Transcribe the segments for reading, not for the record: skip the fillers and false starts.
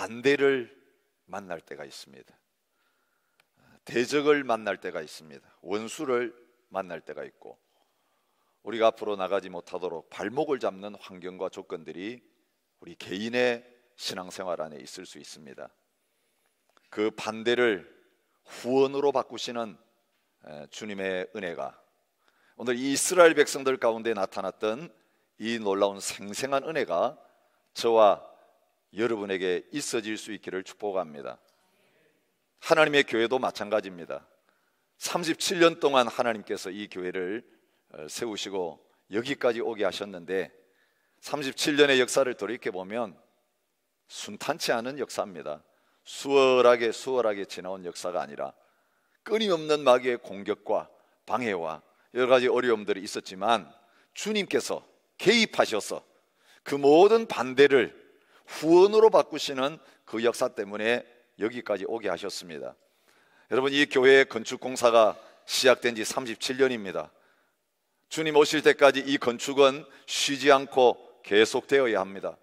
반대를 만날 때가 있습니다. 대적을 만날 때가 있습니다. 원수를 만날 때가 있고, 우리가 앞으로 나가지 못하도록 발목을 잡는 환경과 조건들이 우리 개인의 신앙생활 안에 있을 수 있습니다. 그 반대를 후원으로 바꾸시는 주님의 은혜가, 오늘 이 이스라엘 백성들 가운데 나타났던 이 놀라운 생생한 은혜가 저와 여러분에게 있어질 수 있기를 축복합니다. 하나님의 교회도 마찬가지입니다. 37년 동안 하나님께서 이 교회를 세우시고 여기까지 오게 하셨는데, 37년의 역사를 돌이켜보면 순탄치 않은 역사입니다. 수월하게 지나온 역사가 아니라 끊임없는 마귀의 공격과 방해와 여러 가지 어려움들이 있었지만, 주님께서 개입하셔서 그 모든 반대를 후원으로 바꾸시는 그 역사 때문에 여기까지 오게 하셨습니다. 여러분, 이 교회의 건축 공사가 시작된 지 37년입니다. 주님 오실 때까지 이 건축은 쉬지 않고 계속되어야 합니다.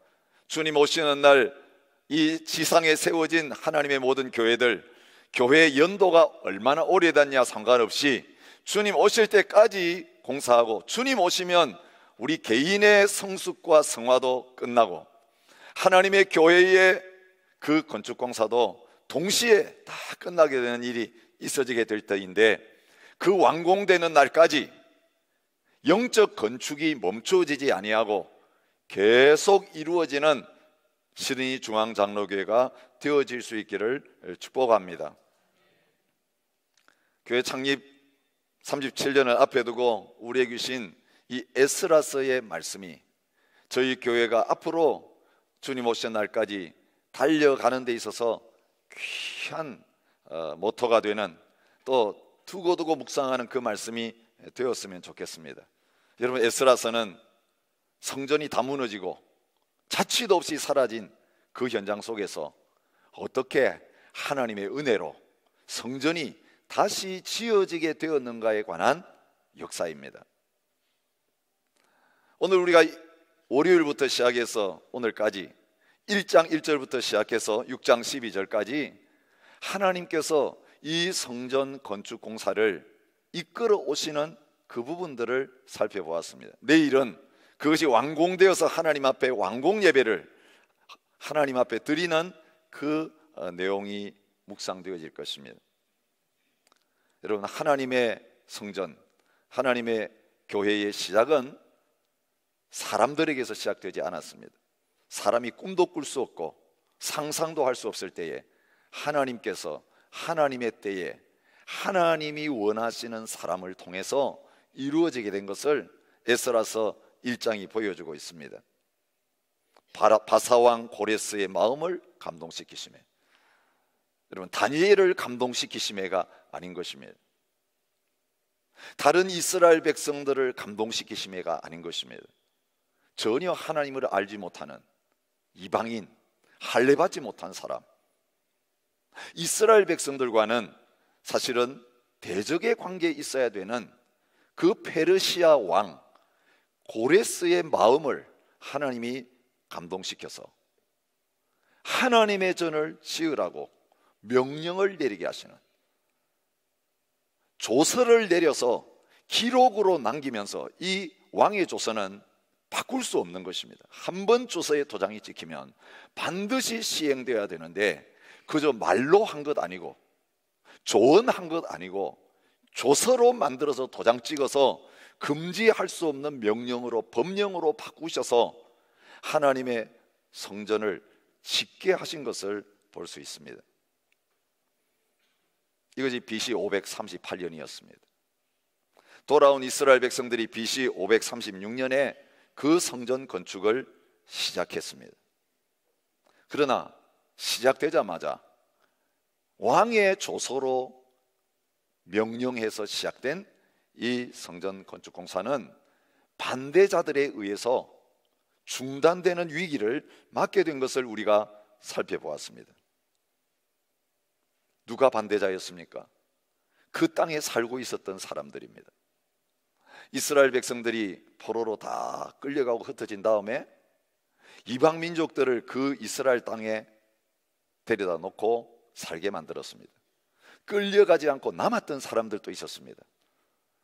주님 오시는 날 이 지상에 세워진 하나님의 모든 교회들, 교회의 연도가 얼마나 오래됐냐 상관없이 주님 오실 때까지 공사하고, 주님 오시면 우리 개인의 성숙과 성화도 끝나고 하나님의 교회의 그 건축 공사도 동시에 다 끝나게 되는 일이 있어지게 될 때인데, 그 완공되는 날까지 영적 건축이 멈춰지지 아니하고 계속 이루어지는 시드니 중앙장로교회가 되어질 수 있기를 축복합니다. 교회 창립 37년을 앞에 두고 우리에게 주신 이 에스라서의 말씀이 저희 교회가 앞으로 주님 오신 날까지 달려가는 데 있어서 귀한 모토가 되는, 또 두고두고 묵상하는 그 말씀이 되었으면 좋겠습니다. 여러분, 에스라서는 성전이 다 무너지고 자취도 없이 사라진 그 현장 속에서 어떻게 하나님의 은혜로 성전이 다시 지어지게 되었는가에 관한 역사입니다. 오늘 우리가 월요일부터 시작해서 오늘까지 1장 1절부터 시작해서 6장 12절까지 하나님께서 이 성전 건축 공사를 이끌어 오시는 그 부분들을 살펴보았습니다. 내일은 그것이 완공되어서 하나님 앞에 완공 예배를 하나님 앞에 드리는 그 내용이 묵상되어질 것입니다. 여러분, 하나님의 성전, 하나님의 교회의 시작은 사람들에게서 시작되지 않았습니다. 사람이 꿈도 꿀 수 없고 상상도 할 수 없을 때에 하나님께서 하나님의 때에 하나님이 원하시는 사람을 통해서 이루어지게 된 것을 에스라서 1장이 보여주고 있습니다. 바사왕 고레스의 마음을 감동시키심에, 여러분, 다니엘을 감동시키심에가 아닌 것입니다. 다른 이스라엘 백성들을 감동시키심에가 아닌 것입니다. 전혀 하나님을 알지 못하는 이방인, 할례받지 못한 사람, 이스라엘 백성들과는 사실은 대적의 관계에 있어야 되는 그 페르시아 왕 고레스의 마음을 하나님이 감동시켜서 하나님의 전을 지으라고 명령을 내리게 하시는, 조서를 내려서 기록으로 남기면서 이 왕의 조서는 바꿀 수 없는 것입니다. 한 번 조서에 도장이 찍히면 반드시 시행되어야 되는데, 그저 말로 한 것 아니고 조언한 것 아니고 조서로 만들어서 도장 찍어서 금지할 수 없는 명령으로, 법령으로 바꾸셔서 하나님의 성전을 짓게 하신 것을 볼 수 있습니다. 이것이 BC 538년이었습니다. 돌아온 이스라엘 백성들이 BC 536년에 그 성전 건축을 시작했습니다. 그러나 시작되자마자 왕의 조서로 명령해서 시작된 이 성전 건축 공사는 반대자들에 의해서 중단되는 위기를 맞게 된 것을 우리가 살펴보았습니다. 누가 반대자였습니까? 그 땅에 살고 있었던 사람들입니다. 이스라엘 백성들이 포로로 다 끌려가고 흩어진 다음에 이방 민족들을 그 이스라엘 땅에 데려다 놓고 살게 만들었습니다. 끌려가지 않고 남았던 사람들도 있었습니다.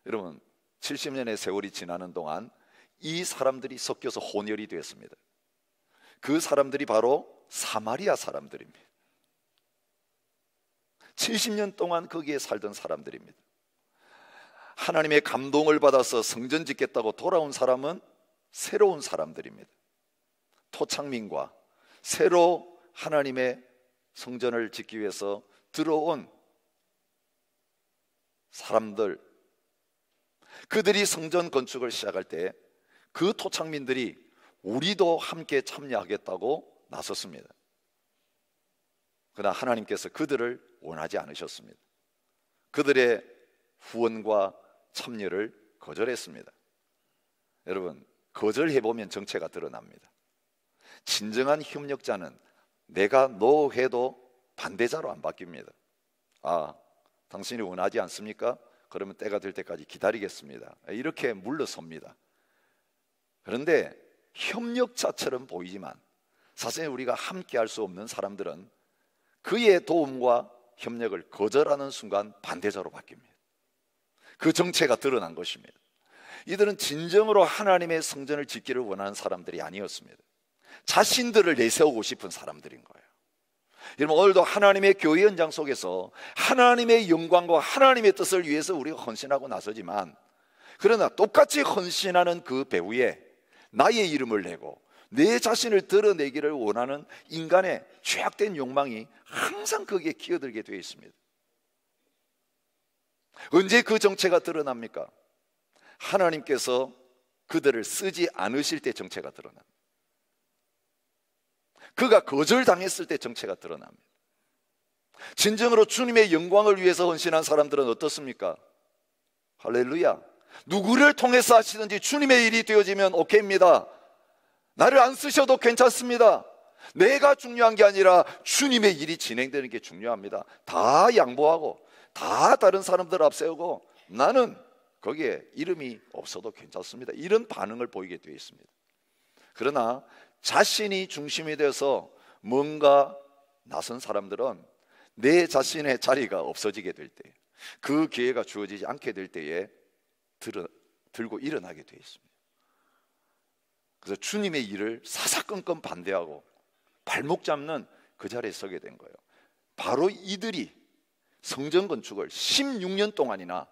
여러분, 70년의 세월이 지나는 동안 이 사람들이 섞여서 혼혈이 되었습니다. 그 사람들이 바로 사마리아 사람들입니다. 70년 동안 거기에 살던 사람들입니다. 하나님의 감동을 받아서 성전 짓겠다고 돌아온 사람은 새로운 사람들입니다. 토착민과 새로 하나님의 성전을 짓기 위해서 들어온 사람들, 그들이 성전 건축을 시작할 때 그 토착민들이 우리도 함께 참여하겠다고 나섰습니다. 그러나 하나님께서 그들을 원하지 않으셨습니다. 그들의 후원과 참여를 거절했습니다. 여러분, 거절해보면 정체가 드러납니다. 진정한 협력자는 내가 노 해도 반대자로 안 바뀝니다. 아, 당신이 원하지 않습니까? 그러면 때가 될 때까지 기다리겠습니다. 이렇게 물러섭니다. 그런데 협력자처럼 보이지만 사실 우리가 함께 할 수 없는 사람들은 그의 도움과 협력을 거절하는 순간 반대자로 바뀝니다. 그 정체가 드러난 것입니다. 이들은 진정으로 하나님의 성전을 짓기를 원하는 사람들이 아니었습니다. 자신들을 내세우고 싶은 사람들인 거예요. 여러분, 오늘도 하나님의 교회 현장 속에서 하나님의 영광과 하나님의 뜻을 위해서 우리가 헌신하고 나서지만, 그러나 똑같이 헌신하는 그 배후에 나의 이름을 내고 내 자신을 드러내기를 원하는 인간의 죄악된 욕망이 항상 거기에 끼어들게 되어 있습니다. 언제 그 정체가 드러납니까? 하나님께서 그들을 쓰지 않으실 때 정체가 드러납니다. 그가 거절당했을 때 정체가 드러납니다. 진정으로 주님의 영광을 위해서 헌신한 사람들은 어떻습니까? 할렐루야. 누구를 통해서 하시든지 주님의 일이 되어지면 오케이입니다. 나를 안 쓰셔도 괜찮습니다. 내가 중요한 게 아니라 주님의 일이 진행되는 게 중요합니다. 다 양보하고 다 다른 사람들 앞세우고 나는 거기에 이름이 없어도 괜찮습니다. 이런 반응을 보이게 되어 있습니다. 그러나 자신이 중심이 돼서 뭔가 나선 사람들은 내 자신의 자리가 없어지게 될 때, 그 기회가 주어지지 않게 될 때에 들고 일어나게 되어 있습니다. 그래서 주님의 일을 사사건건 반대하고 발목 잡는 그 자리에 서게 된 거예요. 바로 이들이 성전 건축을 16년 동안이나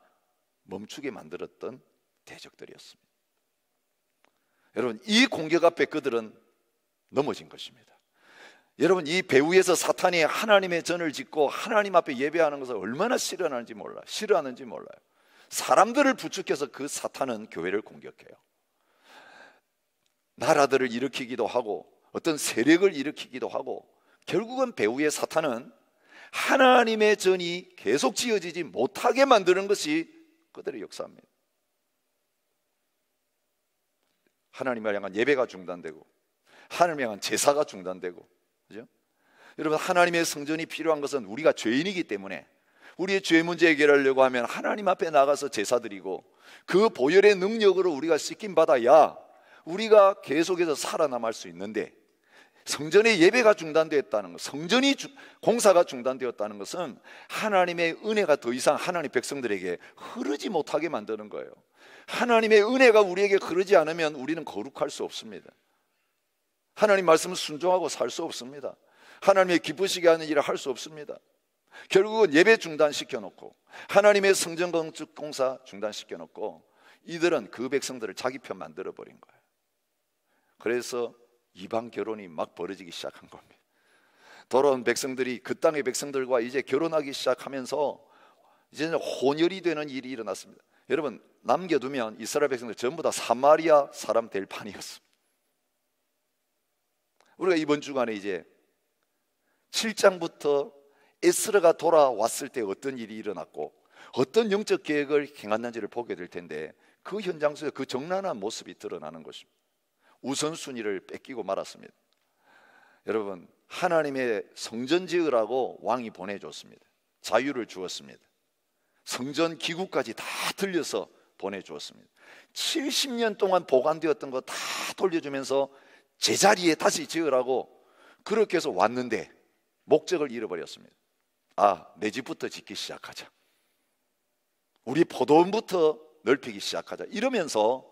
멈추게 만들었던 대적들이었습니다. 여러분, 이 공격 앞에 그들은 넘어진 것입니다. 여러분, 이 배후에서 사탄이 하나님의 전을 짓고 하나님 앞에 예배하는 것을 얼마나 싫어하는지 몰라요. 사람들을 부축해서 그 사탄은 교회를 공격해요. 나라들을 일으키기도 하고 어떤 세력을 일으키기도 하고, 결국은 배후의 사탄은 하나님의 전이 계속 지어지지 못하게 만드는 것이 그들의 역사입니다. 하나님을 향한 예배가 중단되고 하나님을 향한 제사가 중단되고, 그죠? 여러분, 하나님의 성전이 필요한 것은 우리가 죄인이기 때문에 우리의 죄 문제 해결하려고 하면 하나님 앞에 나가서 제사 드리고 그 보혈의 능력으로 우리가 씻김 받아야 우리가 계속해서 살아남을 수 있는데, 성전의 예배가 중단되었다는 것, 성전이 공사가 중단되었다는 것은 하나님의 은혜가 더 이상 하나님 백성들에게 흐르지 못하게 만드는 거예요. 하나님의 은혜가 우리에게 흐르지 않으면 우리는 거룩할 수 없습니다. 하나님 말씀을 순종하고 살 수 없습니다. 하나님의 기쁘시게 하는 일을 할 수 없습니다. 결국은 예배 중단시켜 놓고 하나님의 성전 건축 공사 중단시켜 놓고 이들은 그 백성들을 자기 편 만들어 버린 거예요. 그래서 이방 결혼이 막 벌어지기 시작한 겁니다. 돌아온 백성들이 그 땅의 백성들과 이제 결혼하기 시작하면서 이제는 혼혈이 되는 일이 일어났습니다. 여러분, 남겨두면 이스라엘 백성들 전부 다 사마리아 사람 될 판이었습니다. 우리가 이번 주간에 이제 7장부터 에스라가 돌아왔을 때 어떤 일이 일어났고 어떤 영적 계획을 행했는지를 보게 될 텐데, 그 현장 속에 그 정란한 모습이 드러나는 것입니다. 우선순위를 뺏기고 말았습니다. 여러분, 하나님의 성전 지으라고 왕이 보내줬습니다. 자유를 주었습니다. 성전 기구까지 다 들려서 보내주었습니다. 70년 동안 보관되었던 거 다 돌려주면서 제자리에 다시 지으라고 그렇게 해서 왔는데, 목적을 잃어버렸습니다. 아, 내 집부터 짓기 시작하자. 우리 포도원부터 넓히기 시작하자. 이러면서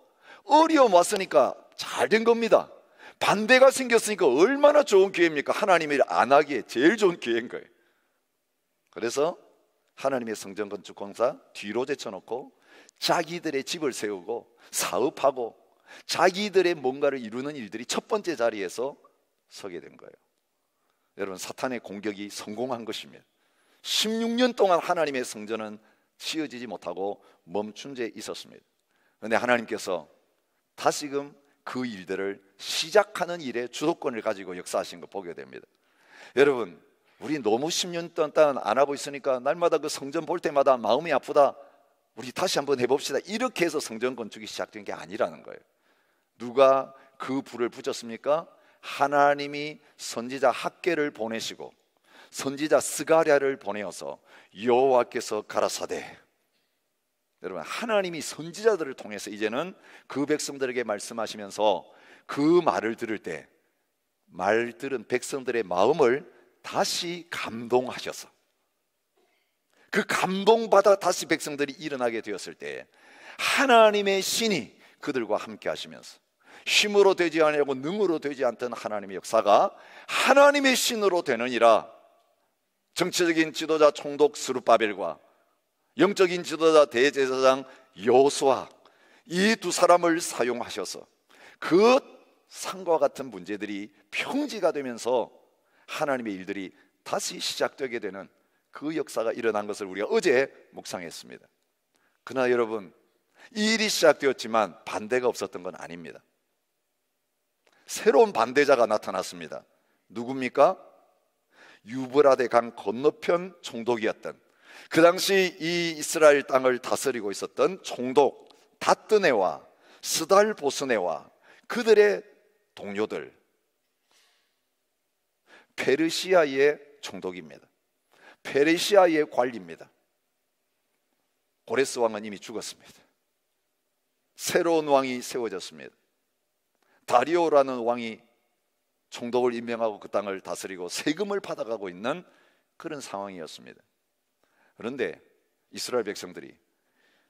어려움 왔으니까 잘 된 겁니다. 반대가 생겼으니까 얼마나 좋은 기회입니까? 하나님이 일 안 하기에 제일 좋은 기회인 거예요. 그래서 하나님의 성전 건축 공사 뒤로 제쳐놓고 자기들의 집을 세우고 사업하고 자기들의 뭔가를 이루는 일들이 첫 번째 자리에서 서게 된 거예요. 여러분, 사탄의 공격이 성공한 것입니다. 16년 동안 하나님의 성전은 치어지지 못하고 멈춘 채 있었습니다. 그런데 하나님께서 다시금 그 일들을 시작하는 일에 주도권을 가지고 역사하신 거 보게 됩니다. 여러분, 우리 너무 10년 동안 안 하고 있으니까 날마다 그 성전 볼 때마다 마음이 아프다, 우리 다시 한번 해봅시다, 이렇게 해서 성전 건축이 시작된 게 아니라는 거예요. 누가 그 불을 붙였습니까? 하나님이 선지자 학개를 보내시고 선지자 스가랴를 보내어서 여호와께서 가라사대, 여러분, 하나님이 선지자들을 통해서 이제는 그 백성들에게 말씀하시면서 그 말을 들을 때 말 들은 백성들의 마음을 다시 감동하셔서 그 감동받아 다시 백성들이 일어나게 되었을 때 하나님의 신이 그들과 함께 하시면서 힘으로 되지 아니하고 능으로 되지 않던 하나님의 역사가 하나님의 신으로 되느니라. 정치적인 지도자 총독 스룹바벨과 영적인 지도자 대제사장 여호수아, 이 두 사람을 사용하셔서 그 상과 같은 문제들이 평지가 되면서 하나님의 일들이 다시 시작되게 되는 그 역사가 일어난 것을 우리가 어제 묵상했습니다. 그러나 여러분, 이 일이 시작되었지만 반대가 없었던 건 아닙니다. 새로운 반대자가 나타났습니다. 누굽니까? 유브라데 강 건너편 총독이었던, 그 당시 이 이스라엘 땅을 다스리고 있었던 총독 다뜨네와 스달보스네와 그들의 동료들, 페르시아의 총독입니다. 페르시아의 관리입니다. 고레스 왕은 이미 죽었습니다. 새로운 왕이 세워졌습니다. 다리오라는 왕이 총독을 임명하고 그 땅을 다스리고 세금을 받아가고 있는 그런 상황이었습니다. 그런데 이스라엘 백성들이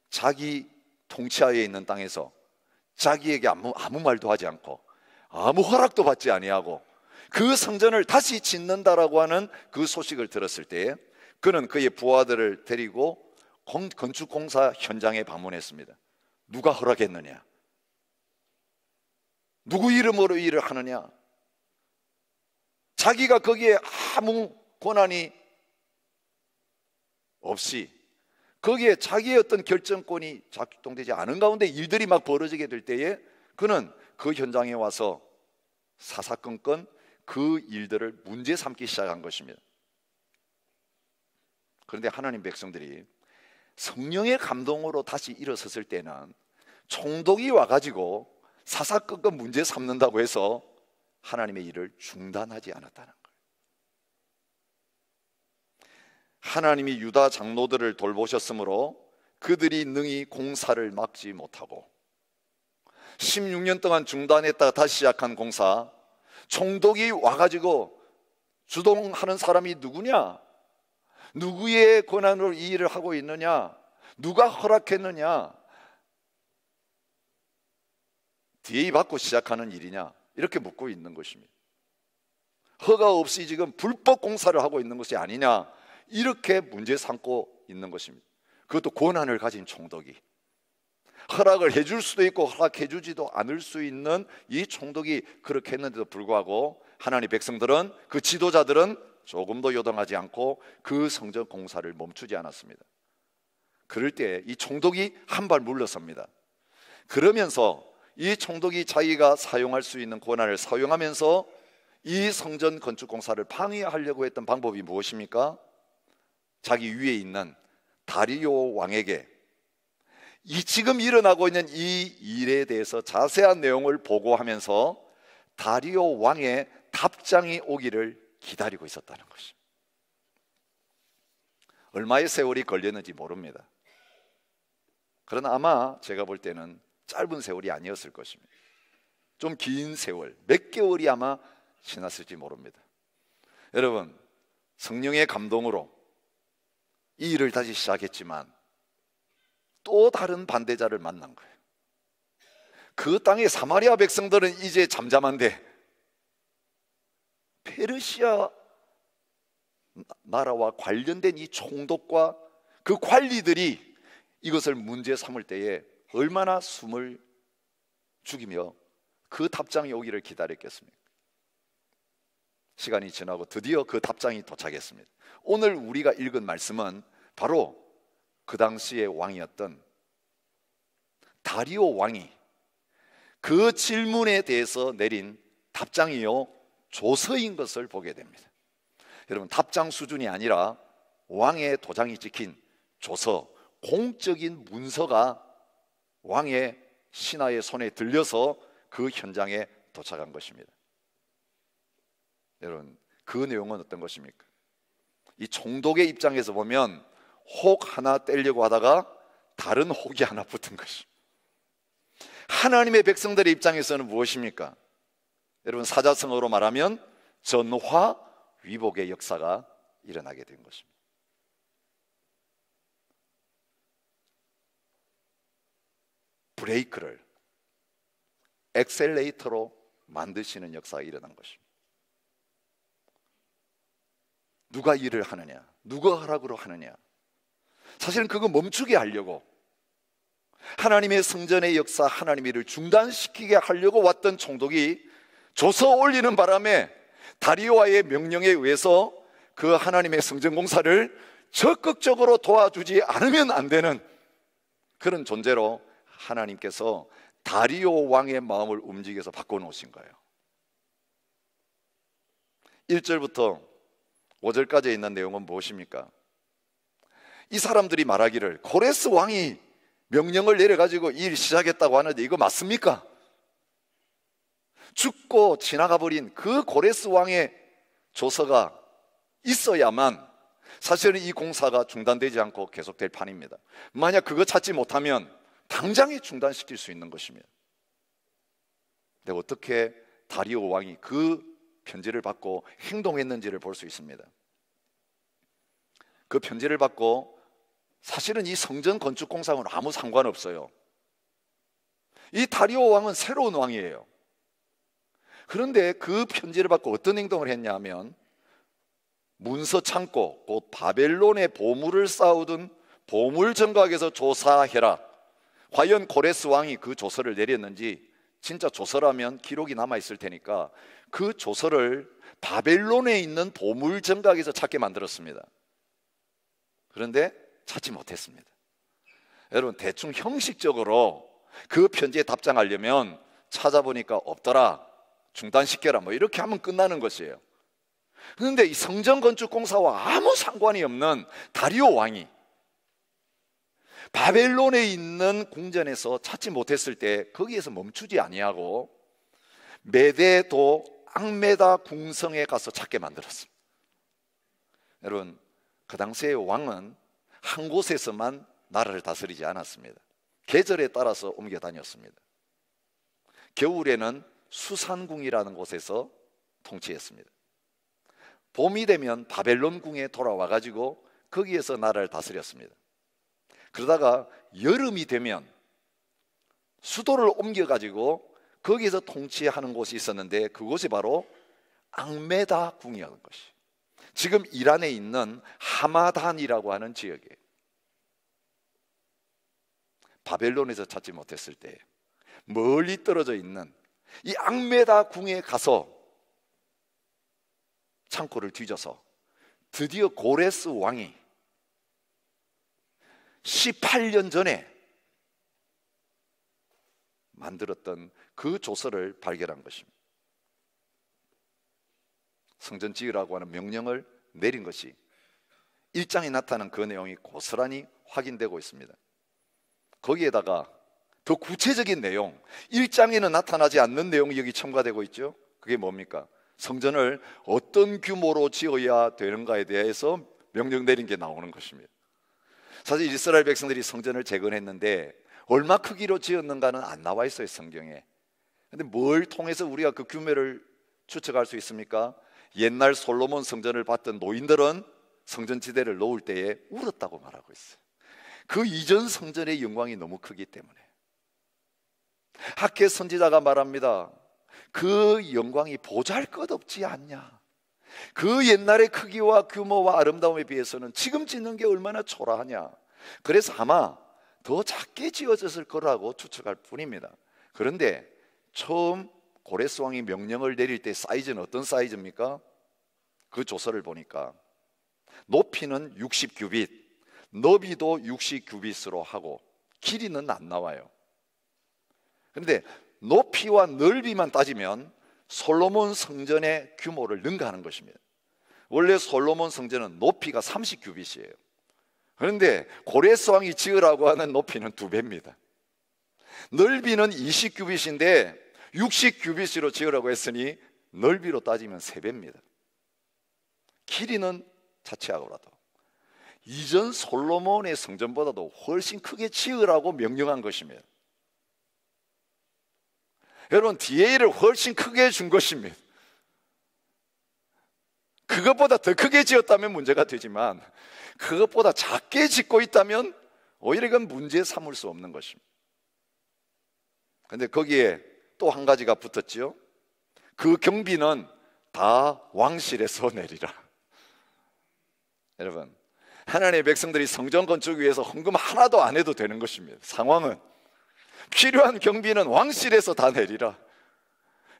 자기 통치하에 있는 땅에서 자기에게 아무 말도 하지 않고 아무 허락도 받지 아니하고 그 성전을 다시 짓는다라고 하는 그 소식을 들었을 때 그는 그의 부하들을 데리고 건축공사 현장에 방문했습니다. 누가 허락했느냐? 누구 이름으로 이 일을 하느냐? 자기가 거기에 아무 권한이 없이 거기에 자기의 어떤 결정권이 작동되지 않은 가운데 일들이 막 벌어지게 될 때에 그는 그 현장에 와서 사사건건 그 일들을 문제 삼기 시작한 것입니다. 그런데 하나님 백성들이 성령의 감동으로 다시 일어섰을 때는 총독이 와가지고 사사건건 문제 삼는다고 해서 하나님의 일을 중단하지 않았다는 거예요. 하나님이 유다 장로들을 돌보셨으므로 그들이 능히 공사를 막지 못하고 16년 동안 중단했다가 다시 시작한 공사, 총독이 와가지고 주동하는 사람이 누구냐? 누구의 권한으로 이 일을 하고 있느냐? 누가 허락했느냐? 뒤에 받고 시작하는 일이냐? 이렇게 묻고 있는 것입니다. 허가 없이 지금 불법 공사를 하고 있는 것이 아니냐? 이렇게 문제 삼고 있는 것입니다. 그것도 권한을 가진 총독이, 허락을 해줄 수도 있고 허락해주지도 않을 수 있는 이 총독이 그렇게 했는데도 불구하고 하나님 백성들은, 그 지도자들은 조금도 요동하지 않고 그 성전 공사를 멈추지 않았습니다. 그럴 때 이 총독이 한 발 물러섭니다. 그러면서 이 총독이 자기가 사용할 수 있는 권한을 사용하면서 이 성전 건축 공사를 방해하려고 했던 방법이 무엇입니까? 자기 위에 있는 다리오 왕에게 이 지금 일어나고 있는 이 일에 대해서 자세한 내용을 보고하면서 다리오 왕의 답장이 오기를 기다리고 있었다는 것입니다. 얼마의 세월이 걸렸는지 모릅니다. 그러나 아마 제가 볼 때는 짧은 세월이 아니었을 것입니다. 좀 긴 세월, 몇 개월이 아마 지났을지 모릅니다. 여러분, 성령의 감동으로 이 일을 다시 시작했지만 또 다른 반대자를 만난 거예요. 그 땅의 사마리아 백성들은 이제 잠잠한데 페르시아 나라와 관련된 이 총독과 그 관리들이 이것을 문제 삼을 때에 얼마나 숨을 죽이며 그 답장이 오기를 기다렸겠습니까? 시간이 지나고 드디어 그 답장이 도착했습니다. 오늘 우리가 읽은 말씀은 바로 그 당시의 왕이었던 다리오 왕이 그 질문에 대해서 내린 답장이요 조서인 것을 보게 됩니다. 여러분, 답장 수준이 아니라 왕의 도장이 찍힌 조서, 공적인 문서가 왕의 신하의 손에 들려서 그 현장에 도착한 것입니다. 여러분, 그 내용은 어떤 것입니까? 이 총독의 입장에서 보면 혹 하나 떼려고 하다가 다른 혹이 하나 붙은 것입니다. 하나님의 백성들의 입장에서는 무엇입니까? 여러분, 사자성어로 말하면 전화위복의 역사가 일어나게 된 것입니다. 브레이크를 엑셀레이터로 만드시는 역사가 일어난 것입니다. 누가 일을 하느냐, 누가 하라고 하느냐, 사실은 그거 멈추게 하려고 하나님의 성전의 역사, 하나님의 일을 중단시키게 하려고 왔던 총독이 조서 올리는 바람에 다리오와의 명령에 의해서 그 하나님의 성전 공사를 적극적으로 도와주지 않으면 안 되는 그런 존재로 하나님께서 다리오 왕의 마음을 움직여서 바꿔놓으신 거예요. 1절부터 5절까지 있는 내용은 무엇입니까? 이 사람들이 말하기를 고레스 왕이 명령을 내려가지고 일 시작했다고 하는데 이거 맞습니까? 죽고 지나가 버린 그 고레스 왕의 조서가 있어야만 사실은 이 공사가 중단되지 않고 계속될 판입니다. 만약 그거 찾지 못하면 당장에 중단시킬 수 있는 것입니다. 근데 어떻게 다리오 왕이 그 편지를 받고 행동했는지를 볼 수 있습니다. 그 편지를 받고 사실은 이 성전 건축 공사하고는 아무 상관없어요. 이 다리오 왕은 새로운 왕이에요. 그런데 그 편지를 받고 어떤 행동을 했냐면 문서 창고, 곧 바벨론의 보물을 쌓아둔 보물 정각에서 조사해라. 과연 고레스 왕이 그 조서를 내렸는지, 진짜 조서라면 기록이 남아있을 테니까 그 조서를 바벨론에 있는 보물 정각에서 찾게 만들었습니다. 그런데 찾지 못했습니다. 여러분, 대충 형식적으로 그 편지에 답장하려면 찾아보니까 없더라, 중단시켜라, 뭐 이렇게 하면 끝나는 것이에요. 그런데 이 성전 건축 공사와 아무 상관이 없는 다리오 왕이 바벨론에 있는 궁전에서 찾지 못했을 때 거기에서 멈추지 아니하고 메데도 앙메다 궁성에 가서 찾게 만들었습니다. 여러분, 그 당시의 왕은 한 곳에서만 나라를 다스리지 않았습니다. 계절에 따라서 옮겨 다녔습니다. 겨울에는 수산궁이라는 곳에서 통치했습니다. 봄이 되면 바벨론궁에 돌아와 가지고 거기에서 나라를 다스렸습니다. 그러다가 여름이 되면 수도를 옮겨 가지고 거기에서 통치하는 곳이 있었는데 그곳이 바로 앙메다 궁이었던 것이, 지금 이란에 있는 하마단이라고 하는 지역이에요. 바벨론에서 찾지 못했을 때 멀리 떨어져 있는 이 앙메다 궁에 가서 창고를 뒤져서 드디어 고레스 왕이 18년 전에 만들었던 그 조서를 발견한 것입니다. 성전 지으라고 하는 명령을 내린 것이 1장에 나타난 그 내용이 고스란히 확인되고 있습니다. 거기에다가 더 구체적인 내용, 1장에는 나타나지 않는 내용이 여기 첨가되고 있죠. 그게 뭡니까? 성전을 어떤 규모로 지어야 되는가에 대해서 명령 내린 게 나오는 것입니다. 사실 이스라엘 백성들이 성전을 재건했는데 얼마 크기로 지었는가는 안 나와 있어요, 성경에. 근데 뭘 통해서 우리가 그 규모를 추측할 수 있습니까? 옛날 솔로몬 성전을 봤던 노인들은 성전 지대를 놓을 때에 울었다고 말하고 있어요. 그 이전 성전의 영광이 너무 크기 때문에. 학개 선지자가 말합니다. 그 영광이 보잘것없지 않냐. 그 옛날의 크기와 규모와 아름다움에 비해서는 지금 짓는 게 얼마나 초라하냐. 그래서 아마 더 작게 지어졌을 거라고 추측할 뿐입니다. 그런데 처음 고레스 왕이 명령을 내릴 때 사이즈는 어떤 사이즈입니까? 그 조서를 보니까 높이는 60규빗, 너비도 60규빗으로 하고 길이는 안 나와요. 그런데 높이와 넓이만 따지면 솔로몬 성전의 규모를 능가하는 것입니다. 원래 솔로몬 성전은 높이가 30규빗이에요. 그런데 고레스 왕이 지으라고 하는 높이는 2배입니다. 넓이는 20규빗인데 60규빗으로 지으라고 했으니 넓이로 따지면 3배입니다. 길이는 자체하고라도 이전 솔로몬의 성전보다도 훨씬 크게 지으라고 명령한 것입니다. 여러분, DA를 훨씬 크게 준 것입니다. 그것보다 더 크게 지었다면 문제가 되지만 그것보다 작게 짓고 있다면 오히려 이건 문제 삼을 수 없는 것입니다. 그런데 거기에 또 한 가지가 붙었지요. 그 경비는 다 왕실에서 내리라. 여러분, 하나님의 백성들이 성전 건축 위해서 헌금 하나도 안 해도 되는 것입니다. 상황은 필요한 경비는 왕실에서 다 내리라.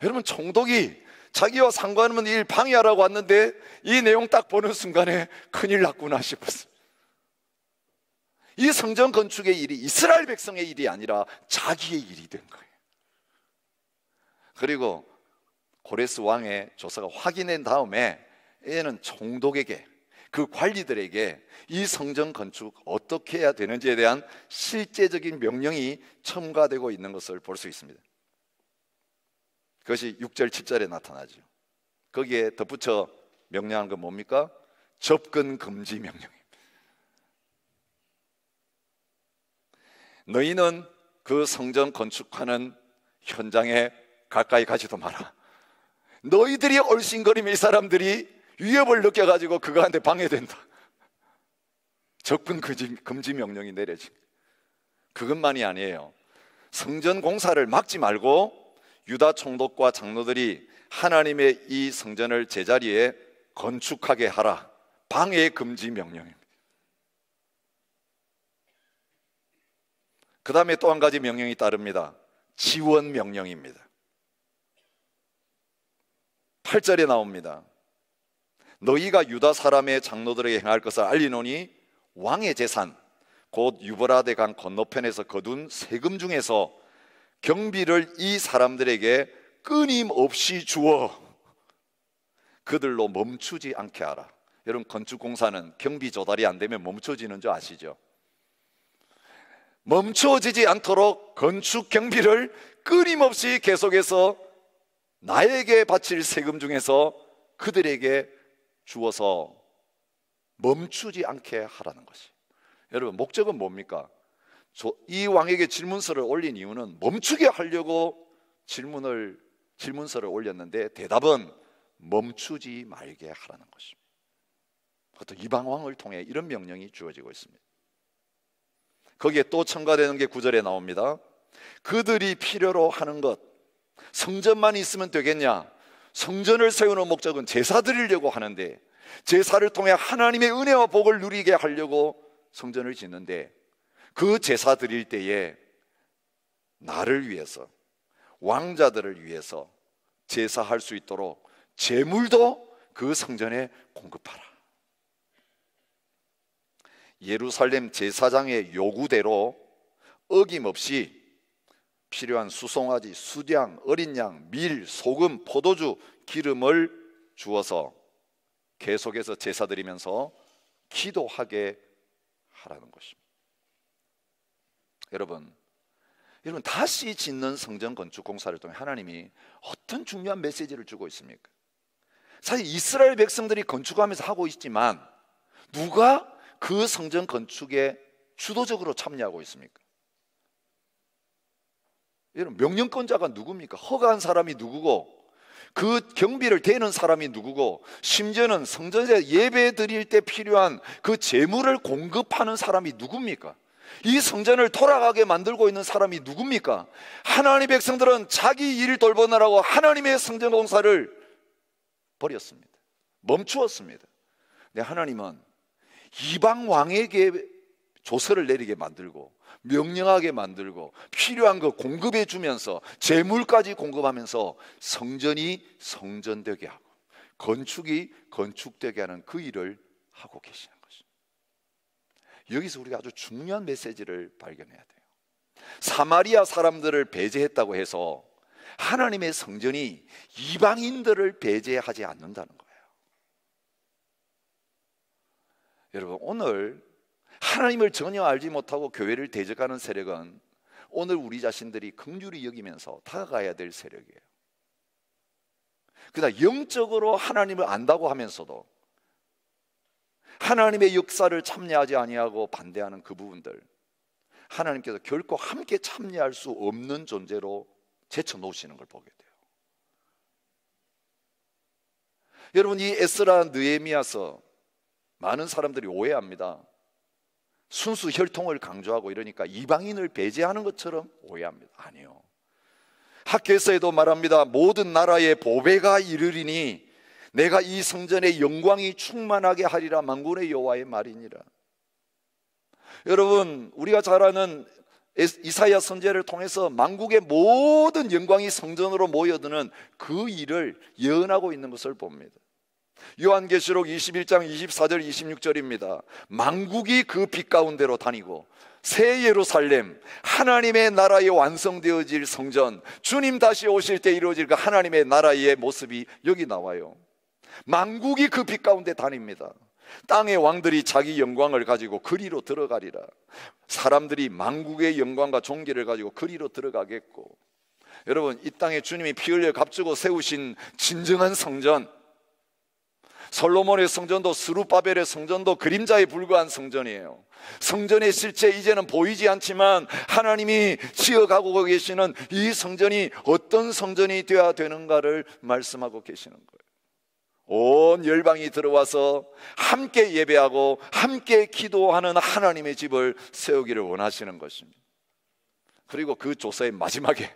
여러분, 총독이 자기와 상관없는 일 방해하라고 왔는데 이 내용 딱 보는 순간에 큰일 났구나 싶었어요. 이 성전 건축의 일이 이스라엘 백성의 일이 아니라 자기의 일이 된 거예요. 그리고 고레스 왕의 조사가 확인된 다음에 얘는 총독에게, 그 관리들에게 이 성전 건축 어떻게 해야 되는지에 대한 실제적인 명령이 첨가되고 있는 것을 볼 수 있습니다. 그것이 6절 7절에 나타나죠. 거기에 덧붙여 명령한 건 뭡니까? 접근 금지 명령입니다. 너희는 그 성전 건축하는 현장에 가까이 가지도 마라. 너희들이 얼씬거리면 이 사람들이 위협을 느껴가지고 그거한테 방해된다. 접근 금지 명령이 내려진. 그것만이 아니에요. 성전 공사를 막지 말고 유다 총독과 장로들이 하나님의 이 성전을 제자리에 건축하게 하라. 방해 금지 명령입니다. 그 다음에 또 한 가지 명령이 따릅니다. 지원 명령입니다. 8절에 나옵니다. 너희가 유다 사람의 장로들에게 행할 것을 알리노니 왕의 재산 곧 유브라데 강 건너편에서 거둔 세금 중에서 경비를 이 사람들에게 끊임없이 주어 그들로 멈추지 않게 하라. 여러분, 건축공사는 경비 조달이 안 되면 멈춰지는 줄 아시죠? 멈춰지지 않도록 건축 경비를 끊임없이 계속해서 나에게 바칠 세금 중에서 그들에게 주어서 멈추지 않게 하라는 것이. 여러분, 목적은 뭡니까? 이 왕에게 질문서를 올린 이유는 멈추게 하려고 질문서를 올렸는데 대답은 멈추지 말게 하라는 것입니다. 그것도 이방 왕을 통해 이런 명령이 주어지고 있습니다. 거기에 또 첨가되는 게 9절에 나옵니다. 그들이 필요로 하는 것, 성전만 있으면 되겠냐? 성전을 세우는 목적은 제사 드리려고 하는데, 제사를 통해 하나님의 은혜와 복을 누리게 하려고 성전을 짓는데, 그 제사 드릴 때에 나를 위해서, 왕자들을 위해서 제사할 수 있도록 제물도 그 성전에 공급하라. 예루살렘 제사장의 요구대로 어김없이 필요한 수송아지, 수량, 어린 양, 밀, 소금, 포도주, 기름을 주어서 계속해서 제사 드리면서 기도하게 하라는 것입니다. 여러분 다시 짓는 성전 건축 공사를 통해 하나님이 어떤 중요한 메시지를 주고 있습니까? 사실 이스라엘 백성들이 건축하면서 하고 있지만 누가 그 성전 건축에 주도적으로 참여하고 있습니까? 여러분, 명령권자가 누굽니까? 허가한 사람이 누구고 그 경비를 대는 사람이 누구고, 심지어는 성전에 예배 드릴 때 필요한 그 재물을 공급하는 사람이 누굽니까? 이 성전을 돌아가게 만들고 있는 사람이 누굽니까? 하나님의 백성들은 자기 일 돌보느라고 하나님의 성전 공사를 버렸습니다. 멈추었습니다. 근데 하나님은 이방 왕에게 조서를 내리게 만들고 명령하게 만들고 필요한 거 공급해 주면서 재물까지 공급하면서 성전이 성전되게 하고 건축이 건축되게 하는 그 일을 하고 계시는 것입니다. 여기서 우리가 아주 중요한 메시지를 발견해야 돼요. 사마리아 사람들을 배제했다고 해서 하나님의 성전이 이방인들을 배제하지 않는다는 거예요. 여러분, 오늘 하나님을 전혀 알지 못하고 교회를 대적하는 세력은 오늘 우리 자신들이 긍휼히 여기면서 다가가야 될 세력이에요. 그러나 영적으로 하나님을 안다고 하면서도 하나님의 역사를 참여하지 아니하고 반대하는 그 부분들, 하나님께서 결코 함께 참여할 수 없는 존재로 제쳐놓으시는 걸 보게 돼요. 여러분, 이 에스라 느헤미야서 많은 사람들이 오해합니다. 순수 혈통을 강조하고 이러니까 이방인을 배제하는 것처럼 오해합니다. 아니요. 학개서에도 말합니다. 모든 나라의 보배가 이르리니 내가 이 성전의 영광이 충만하게 하리라. 만군의 여호와의 말이니라. 여러분, 우리가 잘 아는 이사야 선지자를 통해서 만국의 모든 영광이 성전으로 모여드는 그 일을 예언하고 있는 것을 봅니다. 요한계시록 21장 24절 26절입니다. 만국이 그 빛 가운데로 다니고 새 예루살렘, 하나님의 나라에 완성되어질 성전, 주님 다시 오실 때 이루어질 그 하나님의 나라의 모습이 여기 나와요. 만국이 그 빛 가운데 다닙니다. 땅의 왕들이 자기 영광을 가지고 그리로 들어가리라. 사람들이 만국의 영광과 존귀를 가지고 그리로 들어가겠고, 여러분, 이 땅에 주님이 피 흘려 값주고 세우신 진정한 성전, 솔로몬의 성전도 스룹바벨의 성전도 그림자에 불과한 성전이에요. 성전의 실체 이제는 보이지 않지만 하나님이 지어가고 계시는 이 성전이 어떤 성전이 되어야 되는가를 말씀하고 계시는 거예요. 온 열방이 들어와서 함께 예배하고 함께 기도하는 하나님의 집을 세우기를 원하시는 것입니다. 그리고 그 조서의 마지막에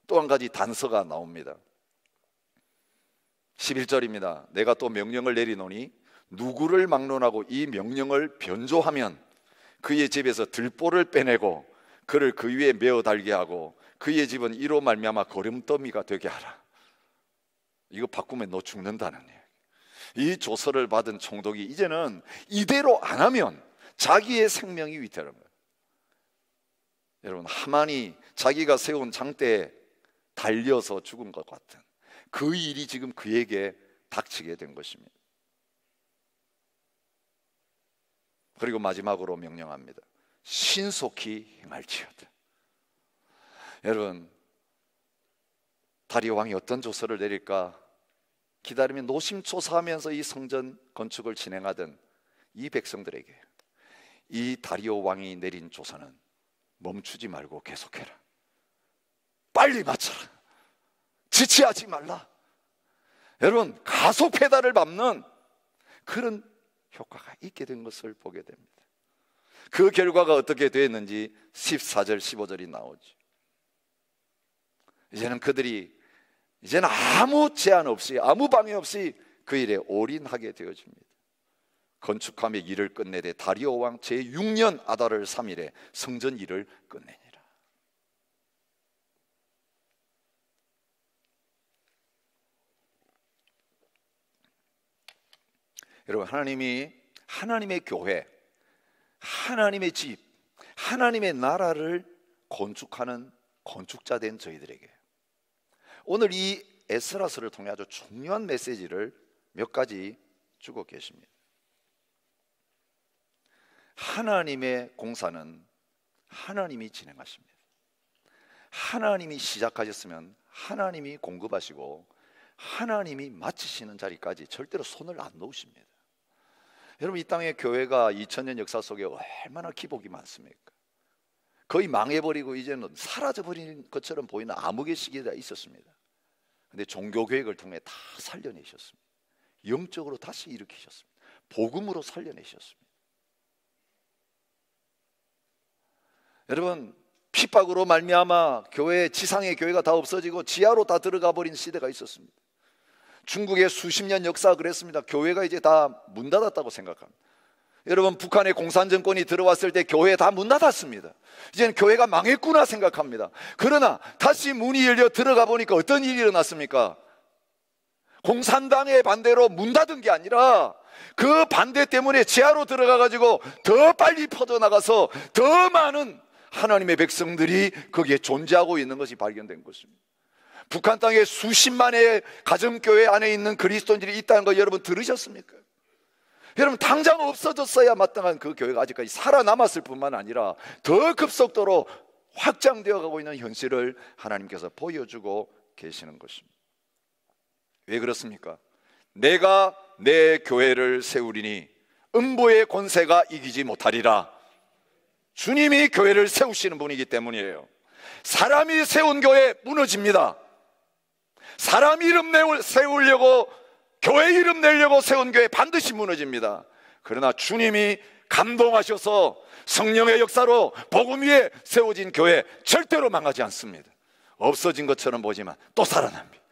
또 한 가지 단서가 나옵니다. 11절입니다. 내가 또 명령을 내리노니 누구를 막론하고 이 명령을 변조하면 그의 집에서 들보를 빼내고 그를 그 위에 메어 달게 하고 그의 집은 이로 말미암아 거름더미가 되게 하라. 이거 바꾸면 너 죽는다는 얘기. 이 조서를 받은 총독이 이제는 이대로 안 하면 자기의 생명이 위태로운 거예요. 여러분, 하만이 자기가 세운 장대에 달려서 죽은 것 같은 그 일이 지금 그에게 닥치게 된 것입니다. 그리고 마지막으로 명령합니다. 신속히 행할지어다. 여러분, 다리오 왕이 어떤 조서를 내릴까 기다리며 노심초사하면서 이 성전 건축을 진행하던 이 백성들에게 이 다리오 왕이 내린 조서는 멈추지 말고 계속해라. 빨리 마쳐라. 지체하지 말라. 여러분, 가속 페달을 밟는 그런 효과가 있게 된 것을 보게 됩니다. 그 결과가 어떻게 되었는지 14절 15절이 나오죠. 이제는 그들이 아무 제한 없이 아무 방해 없이 그 일에 올인하게 되어집니다. 건축함에 일을 끝내되 다리오 왕 제6년 아달월 3일에 성전 일을 끝내니라. 여러분, 하나님의 교회, 하나님의 집, 하나님의 나라를 건축하는 건축자 된 저희들에게 오늘 이 에스라서를 통해 아주 중요한 메시지를 몇 가지 주고 계십니다. 하나님의 공사는 하나님이 진행하십니다. 하나님이 시작하셨으면 하나님이 공급하시고 하나님이 마치시는 자리까지 절대로 손을 안 놓으십니다. 여러분, 이 땅의 교회가 2000년 역사 속에 얼마나 기복이 많습니까? 거의 망해버리고 이제는 사라져버린 것처럼 보이는 암흑의 시기가 있었습니다. 근데 종교개혁을 통해 다 살려내셨습니다. 영적으로 다시 일으키셨습니다. 복음으로 살려내셨습니다. 여러분, 핍박으로 말미암아 교회, 지상의 교회가 다 없어지고 지하로 다 들어가 버린 시대가 있었습니다. 중국의 수십 년 역사가 그랬습니다. 교회가 이제 다 문 닫았다고 생각합니다. 여러분, 북한의 공산정권이 들어왔을 때 교회 다 문 닫았습니다. 이제는 교회가 망했구나 생각합니다. 그러나 다시 문이 열려 들어가 보니까 어떤 일이 일어났습니까? 공산당의 반대로 문 닫은 게 아니라 그 반대 때문에 지하로 들어가 가지고 더 빨리 퍼져나가서 더 많은 하나님의 백성들이 거기에 존재하고 있는 것이 발견된 것입니다. 북한 땅에 수십만의 가정교회 안에 있는 그리스도인들이 있다는 거 여러분 들으셨습니까? 여러분, 당장 없어졌어야 마땅한 그 교회가 아직까지 살아남았을 뿐만 아니라 더 급속도로 확장되어 가고 있는 현실을 하나님께서 보여주고 계시는 것입니다. 왜 그렇습니까? 내가 내 교회를 세우리니 음보의 권세가 이기지 못하리라. 주님이 교회를 세우시는 분이기 때문이에요. 사람이 세운 교회 무너집니다. 사람 이름 세우려고, 교회 이름 내려고 세운 교회 반드시 무너집니다. 그러나 주님이 감동하셔서 성령의 역사로 복음 위에 세워진 교회 절대로 망하지 않습니다. 없어진 것처럼 보지만 또 살아납니다.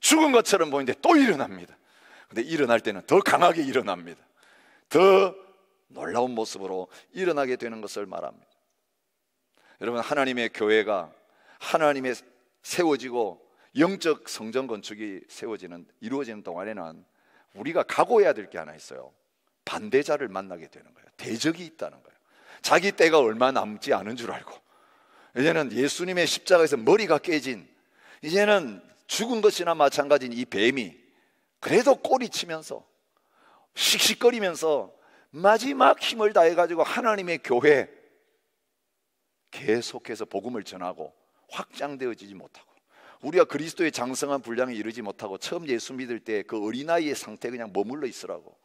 죽은 것처럼 보이는데 또 일어납니다. 근데 일어날 때는 더 강하게 일어납니다. 더 놀라운 모습으로 일어나게 되는 것을 말합니다. 여러분, 하나님의 교회가 하나님의 세워지고 영적 성전 건축이 이루어지는 동안에는 우리가 각오해야 될 게 하나 있어요. 반대자를 만나게 되는 거예요. 대적이 있다는 거예요. 자기 때가 얼마 남지 않은 줄 알고, 이제는 예수님의 십자가에서 머리가 깨진, 이제는 죽은 것이나 마찬가지인 이 뱀이 그래도 꼬리치면서 씩씩거리면서 마지막 힘을 다해가지고 하나님의 교회 계속해서 복음을 전하고 확장되어지지 못하고, 우리가 그리스도의 장성한 분량에 이르지 못하고 처음 예수 믿을 때 그 어린아이의 상태에 그냥 머물러 있으라고,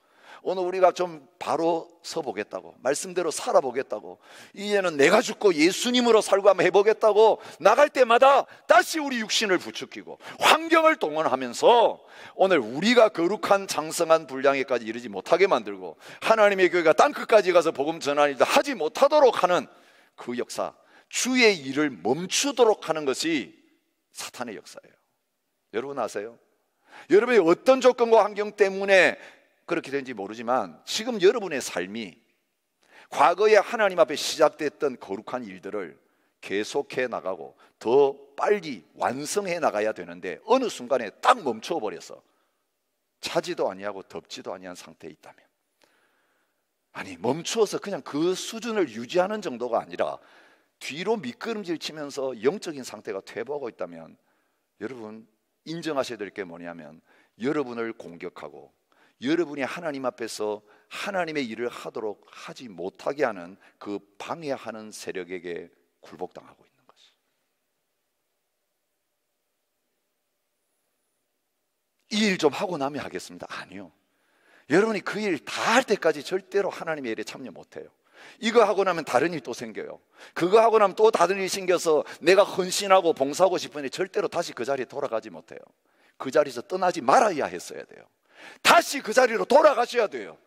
오늘 우리가 좀 바로 서보겠다고, 말씀대로 살아보겠다고, 이제는 내가 죽고 예수님으로 살고 한번 해보겠다고 나갈 때마다 다시 우리 육신을 부추기고 환경을 동원하면서 오늘 우리가 거룩한 장성한 분량에까지 이르지 못하게 만들고 하나님의 교회가 땅끝까지 가서 복음 전하는 일도 하지 못하도록 하는 그 역사, 주의 일을 멈추도록 하는 것이 사탄의 역사예요. 여러분 아세요? 여러분이 어떤 조건과 환경 때문에 그렇게 된지 모르지만 지금 여러분의 삶이 과거에 하나님 앞에 시작됐던 거룩한 일들을 계속해 나가고 더 빨리 완성해 나가야 되는데 어느 순간에 딱 멈춰버려서 차지도 아니하고 덥지도 아니한 상태에 있다면, 아니 멈추어서 그냥 그 수준을 유지하는 정도가 아니라 뒤로 미끄럼질 치면서 영적인 상태가 퇴보하고 있다면, 여러분 인정하셔야 될 게 뭐냐면 여러분을 공격하고 여러분이 하나님 앞에서 하나님의 일을 하도록 하지 못하게 하는 그 방해하는 세력에게 굴복당하고 있는 것이. 이 일 좀 하고 나면 하겠습니다. 아니요. 여러분이 그 일 다 할 때까지 절대로 하나님의 일에 참여 못해요. 이거 하고 나면 다른 일 또 생겨요. 그거 하고 나면 또 다른 일이 생겨서 내가 헌신하고 봉사하고 싶으니 절대로 다시 그 자리에 돌아가지 못해요. 그 자리에서 떠나지 말아야 했어야 돼요. 다시 그 자리로 돌아가셔야 돼요.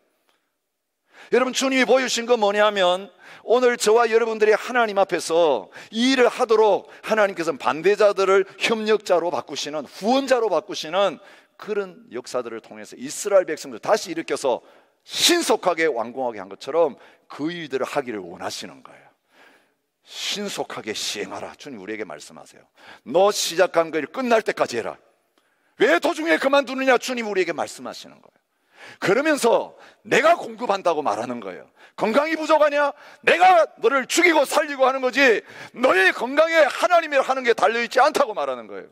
여러분, 주님이 보여주신 건 뭐냐면 오늘 저와 여러분들이 하나님 앞에서 이 일을 하도록 하나님께서는 반대자들을 협력자로 바꾸시는, 후원자로 바꾸시는 그런 역사들을 통해서 이스라엘 백성들 다시 일으켜서 신속하게 완공하게 한 것처럼 그 일들을 하기를 원하시는 거예요. 신속하게 시행하라. 주님 우리에게 말씀하세요. 너 시작한 그 일 끝날 때까지 해라. 왜 도중에 그만두느냐? 주님 우리에게 말씀하시는 거예요. 그러면서 내가 공급한다고 말하는 거예요. 건강이 부족하냐? 내가 너를 죽이고 살리고 하는 거지 너의 건강에 하나님이 하는 게 달려있지 않다고 말하는 거예요.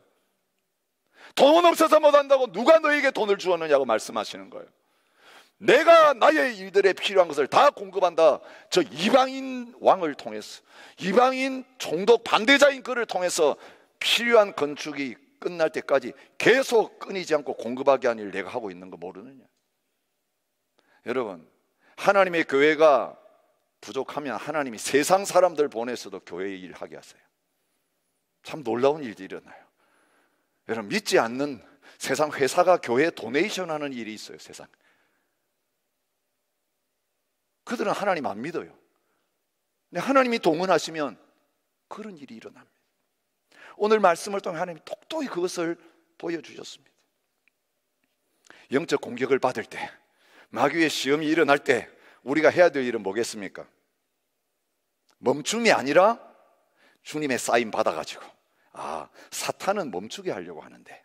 돈 없어서 못한다고 누가 너에게 돈을 주었느냐고 말씀하시는 거예요. 내가 나의 일들에 필요한 것을 다 공급한다. 저 이방인 왕을 통해서, 이방인 총독 반대자인 그를 통해서 필요한 건축이 끝날 때까지 계속 끊이지 않고 공급하게 하는 일을 내가 하고 있는 거 모르느냐? 여러분, 하나님의 교회가 부족하면 하나님이 세상 사람들 보내서도 교회의 일을 하게 하세요. 참 놀라운 일들이 일어나요. 여러분, 믿지 않는 세상 회사가 교회에 도네이션 하는 일이 있어요. 세상 그들은 하나님 안 믿어요. 근데 하나님이 동원하시면 그런 일이 일어납니다. 오늘 말씀을 통해 하나님이 똑똑히 그것을 보여주셨습니다. 영적 공격을 받을 때, 마귀의 시험이 일어날 때 우리가 해야 될 일은 뭐겠습니까? 멈춤이 아니라 주님의 사인 받아가지고, 사탄은 멈추게 하려고 하는데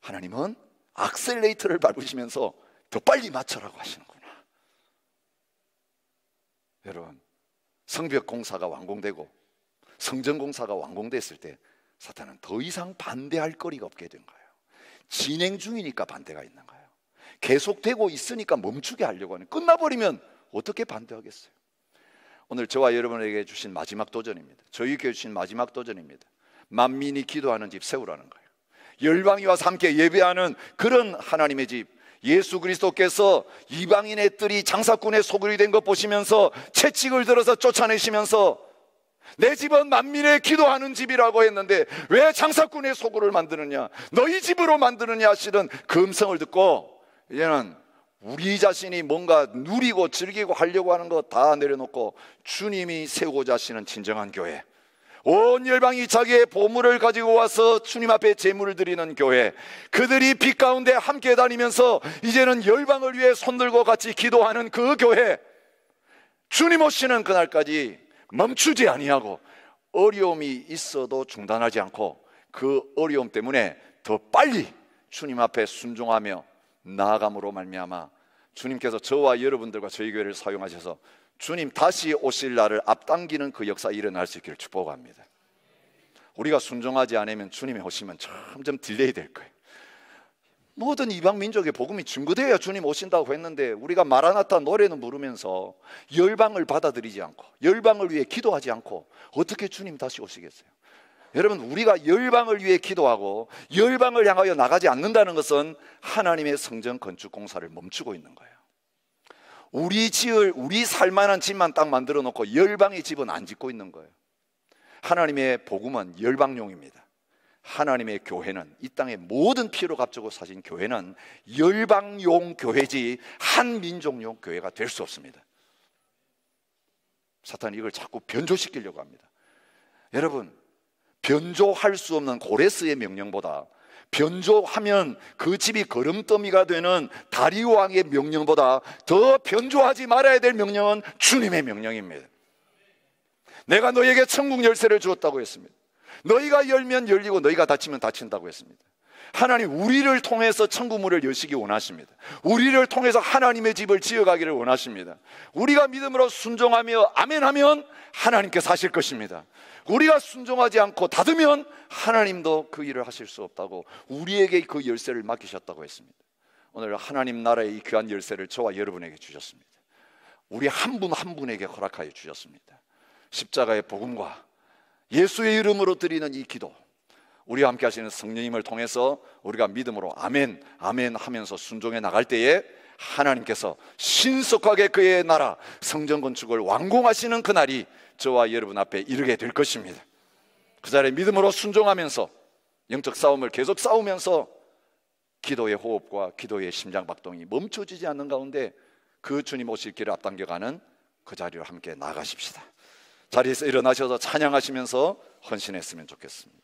하나님은 악셀레이터를 밟으시면서 더 빨리 맞춰라고 하시는구나. 여러분, 성벽 공사가 완공되고 성전 공사가 완공됐을 때 사탄은 더 이상 반대할 거리가 없게 된 거예요. 진행 중이니까 반대가 있는 거예요. 계속되고 있으니까 멈추게 하려고 하는, 끝나버리면 어떻게 반대하겠어요? 오늘 저와 여러분에게 주신 마지막 도전입니다. 저희에게 주신 마지막 도전입니다. 만민이 기도하는 집 세우라는 거예요. 열방이 와서 함께 예배하는 그런 하나님의 집, 예수 그리스도께서 이방인의 뜰이 장사꾼의 소굴이 된 것 보시면서 채찍을 들어서 쫓아내시면서 내 집은 만민의 기도하는 집이라고 했는데 왜 장사꾼의 소굴을 만드느냐, 너희 집으로 만드느냐 하시는 그 음성을 듣고 이제는 우리 자신이 뭔가 누리고 즐기고 하려고 하는 거 다 내려놓고 주님이 세우고자 하시는 진정한 교회, 온 열방이 자기의 보물을 가지고 와서 주님 앞에 제물을 드리는 교회, 그들이 빛 가운데 함께 다니면서 이제는 열방을 위해 손들고 같이 기도하는 그 교회, 주님 오시는 그날까지 멈추지 아니하고 어려움이 있어도 중단하지 않고 그 어려움 때문에 더 빨리 주님 앞에 순종하며 나아감으로 말미암아 주님께서 저와 여러분들과 저희 교회를 사용하셔서 주님 다시 오실 날을 앞당기는 그 역사 일어날 수 있기를 축복합니다. 우리가 순종하지 않으면 주님이 오시면 점점 딜레이 될 거예요. 모든 이방 민족의 복음이 증거되어야 주님 오신다고 했는데 우리가 마라나타 노래는 부르면서 열방을 받아들이지 않고 열방을 위해 기도하지 않고 어떻게 주님 다시 오시겠어요? 여러분, 우리가 열방을 위해 기도하고 열방을 향하여 나가지 않는다는 것은 하나님의 성전 건축 공사를 멈추고 있는 거예요. 우리 살만한 집만 딱 만들어 놓고 열방의 집은 안 짓고 있는 거예요. 하나님의 복음은 열방용입니다. 하나님의 교회는, 이 땅의 모든 피로 값주고 사신 교회는 열방용 교회지 한 민족용 교회가 될 수 없습니다. 사탄이 이걸 자꾸 변조시키려고 합니다. 여러분, 변조할 수 없는 고레스의 명령보다, 변조하면 그 집이 거름더미가 되는 다리오 왕의 명령보다 더 변조하지 말아야 될 명령은 주님의 명령입니다. 내가 너에게 천국 열쇠를 주었다고 했습니다. 너희가 열면 열리고 너희가 닫히면 닫힌다고 했습니다. 하나님, 우리를 통해서 천국문을 여시기 원하십니다. 우리를 통해서 하나님의 집을 지어가기를 원하십니다. 우리가 믿음으로 순종하며 아멘하면 하나님께서 하실 것입니다. 우리가 순종하지 않고 닫으면 하나님도 그 일을 하실 수 없다고 우리에게 그 열쇠를 맡기셨다고 했습니다. 오늘 하나님 나라의 이 귀한 열쇠를 저와 여러분에게 주셨습니다. 우리 한 분 한 분에게 허락하여 주셨습니다. 십자가의 복음과 예수의 이름으로 드리는 이 기도, 우리와 함께 하시는 성령님을 통해서 우리가 믿음으로 아멘 아멘 하면서 순종해 나갈 때에 하나님께서 신속하게 그의 나라 성전 건축을 완공하시는 그날이 저와 여러분 앞에 이르게 될 것입니다. 그 자리에 믿음으로 순종하면서 영적 싸움을 계속 싸우면서 기도의 호흡과 기도의 심장박동이 멈춰지지 않는 가운데 그 주님 오실 길을 앞당겨가는 그 자리로 함께 나가십시다. 자리에서 일어나셔서 찬양하시면서 헌신했으면 좋겠습니다.